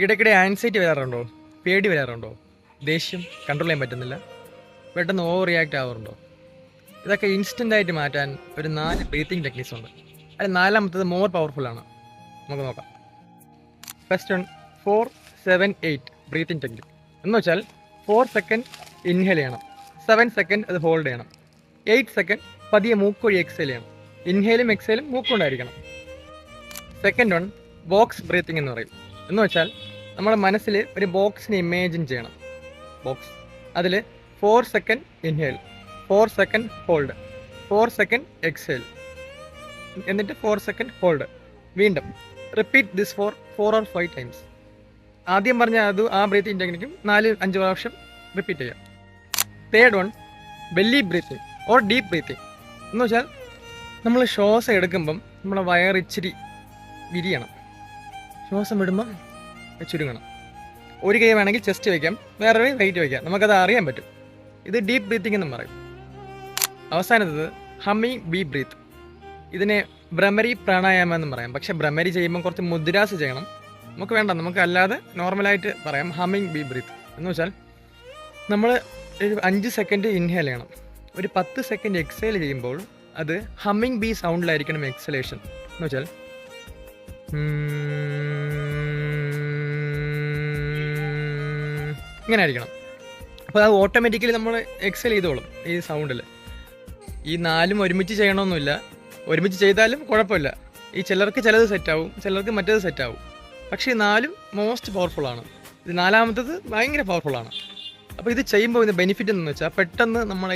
ഇടയ്ക്കിടെ ആൻസൈറ്റി വരാറുണ്ടോ? പേടി വരാറുണ്ടോ? ദേഷ്യം കൺട്രോൾ ചെയ്യാൻ പറ്റുന്നില്ല? പെട്ടെന്ന് ഓവർ റിയാക്ട് ആവാറുണ്ടോ? ഇതൊക്കെ ഇൻസ്റ്റൻ്റായിട്ട് മാറ്റാൻ ഒരു 4 ബ്രീത്തിങ് ടെക്നിക്സ് ഉണ്ട്. അതിൽ നാലാമത്തത് മോർ പവർഫുൾ ആണ്. നമുക്ക് നോക്കാം. ഫസ്റ്റ് 1 4-7-8 ബ്രീത്തിങ് ടെക്നിക് എന്ന് വെച്ചാൽ 4 സെക്കൻഡ് ഇൻഹേൽ ചെയ്യണം, 7 സെക്കൻഡ് അത് ഹോൾഡ് ചെയ്യണം, 8 സെക്കൻഡ് പതിയെ മൂക്കൊഴി എക്സേൽ ചെയ്യണം. ഇൻഹേലും എക്സേലും മൂക്കൊണ്ടായിരിക്കണം. സെക്കൻഡ് 1 ബോക്സ് ബ്രീത്തിങ് എന്ന് പറയും. എന്ന് വെച്ചാൽ നമ്മുടെ മനസ്സിൽ ഒരു ബോക്സിനെ ഇമേജിൻ ചെയ്യണം. ബോക്സ് അതിൽ 4 second inhale, 4 second hold, 4 second exhale, എന്നിട്ട് 4 സെക്കൻഡ് ഹോൾഡ്. വീണ്ടും repeat this four 4 or 5 times. ആദ്യം പറഞ്ഞ ആ ബ്രീത്തിങ് ടെക്നിക്കും 4-5 പ്രാവശ്യം റിപ്പീറ്റ് ചെയ്യാം. Third 1 belly breathing or deep breathing എന്ന് വെച്ചാൽ നമ്മൾ ശ്വാസം എടുക്കുമ്പം നമ്മുടെ വയർ ഇച്ചിരി വിരിയണം, ശ്വാസം വിടുമ്പോൾ ചുരുങ്ങണം. ഒരു കൈ വേണമെങ്കിൽ ചെസ്റ്റ് വയ്ക്കാം, വേറൊരു വെയിറ്റ് വയ്ക്കാം, നമുക്കത് അറിയാൻ പറ്റും. ഇത് ഡീപ്പ് ബ്രീത്തിങ് എന്നും പറയും. അവസാനത്തത് ഹമ്മിങ് ബി ബ്രീത്ത്. ഇതിനെ ഭ്രമരി പ്രാണായാമം എന്നും പറയാം. പക്ഷെ ഭ്രമരി ചെയ്യുമ്പോൾ കുറച്ച് മുദ്രാസ് ചെയ്യണം. നമുക്ക് വേണ്ട, നമുക്ക് അല്ലാതെ നോർമലായിട്ട് പറയാം ഹമ്മിങ് ബി ബ്രീത്ത് എന്ന് വെച്ചാൽ നമ്മൾ ഒരു 5 സെക്കൻഡ് ഇൻഹേൽ ചെയ്യണം, ഒരു 10 സെക്കൻഡ് എക്സേൽ ചെയ്യുമ്പോൾ അത് ഹമ്മിങ് ബി സൗണ്ടിലായിരിക്കണം എക്സലേഷൻ. എന്ന് വെച്ചാൽ ഇങ്ങനെ ആയിരിക്കണം. അപ്പോൾ അത് ഓട്ടോമാറ്റിക്കലി നമ്മൾ എക്സൽ ചെയ്തോളും ഈ സൗണ്ടിൽ. ഈ 4 ഒരുമിച്ച് ചെയ്യണമെന്നില്ല, ഒരുമിച്ച് ചെയ്താലും കുഴപ്പമില്ല. ഈ ചിലർക്ക് ചിലത് സെറ്റാവും, ചിലർക്ക് മറ്റേത് സെറ്റാവും. പക്ഷേ ഈ 4 മോസ്റ്റ് പവർഫുള്ളാണ്. ഇത് 4-മത്തത് ഭയങ്കര പവർഫുള്ളാണ്. അപ്പോൾ ഇത് ചെയ്യുമ്പോൾ ഇതിൻ്റെ ബെനിഫിറ്റ് എന്ന് വെച്ചാൽ പെട്ടെന്ന് നമ്മളെ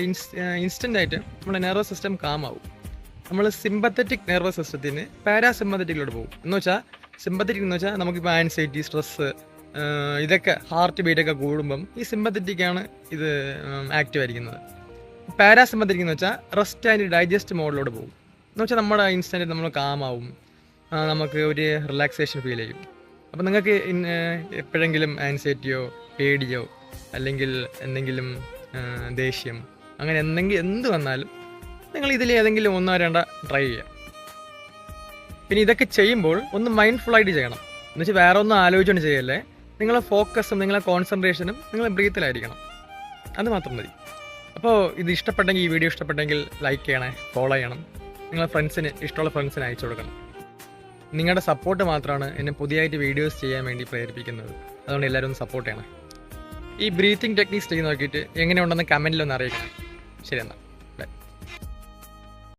ഇൻസ്റ്റൻ്റായിട്ട് നമ്മുടെ നെർവസ് സിസ്റ്റം കാമാവും. നമ്മൾ സിമ്പത്തറ്റിക് നെർവസ് സിസ്റ്റത്തിന് പാരാസിമ്പത്തറ്റിക്കിലോട്ട് പോകും. എന്ന് വെച്ചാൽ സിമ്പത്തറ്റിക് എന്ന് വെച്ചാൽ നമുക്കിപ്പോൾ ആൻസൈറ്റി, സ്ട്രെസ്സ്, ഇതൊക്കെ ഹാർട്ട് ബീറ്റൊക്കെ കൂടുമ്പം ഈ സിമ്പത്തറ്റിക്കാണ് ഇത് ആക്റ്റീവ് ആയിരിക്കുന്നത്. പാരാസിമ്പത്തറ്റിക് എന്ന് വെച്ചാൽ റെസ്റ്റ് ആൻഡ് ഡൈജസ്റ്റ് മോഡിലോട്ട് പോകും. എന്ന് വെച്ചാൽ നമ്മുടെ ഇൻസ്റ്റൻറ്റ് നമ്മൾ കാമാവും, നമുക്ക് ഒരു റിലാക്സേഷൻ ഫീൽ ചെയ്യും. അപ്പോൾ നിങ്ങൾക്ക് എപ്പോഴെങ്കിലും ആൻസൈറ്റിയോ പേടിയോ അല്ലെങ്കിൽ എന്തെങ്കിലും ദേഷ്യം അങ്ങനെ എന്ത് വന്നാലും നിങ്ങൾ ഇതിൽ ഏതെങ്കിലും 1-2 ട്രൈ ചെയ്യാം. പിന്നെ ഇതൊക്കെ ചെയ്യുമ്പോൾ ഒന്ന് മൈൻഡ്ഫുള്ളായിട്ട് ചെയ്യണം. എന്ന് വെച്ചാൽ വേറെ ഒന്നും ആലോചിച്ചുകൊണ്ട് ചെയ്യല്ലേ. നിങ്ങളെ ഫോക്കസും നിങ്ങളെ കോൺസെൻട്രേഷനും നിങ്ങളെ ബ്രീത്തിലായിരിക്കണം. അത് മാത്രം മതി. അപ്പോൾ ഇത് ഇഷ്ടപ്പെട്ടെങ്കിൽ, ഈ വീഡിയോ ഇഷ്ടപ്പെട്ടെങ്കിൽ ലൈക്ക് ചെയ്യണേ, ഫോളോ ചെയ്യണം, നിങ്ങളെ ഫ്രണ്ട്സിന്, ഇഷ്ടമുള്ള ഫ്രണ്ട്സിന് അയച്ചു കൊടുക്കണം. നിങ്ങളുടെ സപ്പോർട്ട് മാത്രമാണ് എന്നെ പുതിയതായിട്ട് വീഡിയോസ് ചെയ്യാൻ വേണ്ടി പ്രേരിപ്പിക്കുന്നത്. അതുകൊണ്ട് എല്ലാവരും ഒന്ന് സപ്പോർട്ട് ചെയ്യണം. ഈ ബ്രീത്തിങ് ടെക്നിക്സ് ചെയ്ത് നോക്കിയിട്ട് എങ്ങനെയുണ്ടെന്ന് കമൻറ്റിലൊന്ന് അറിയിക്കണം. ശരി എന്നാൽ.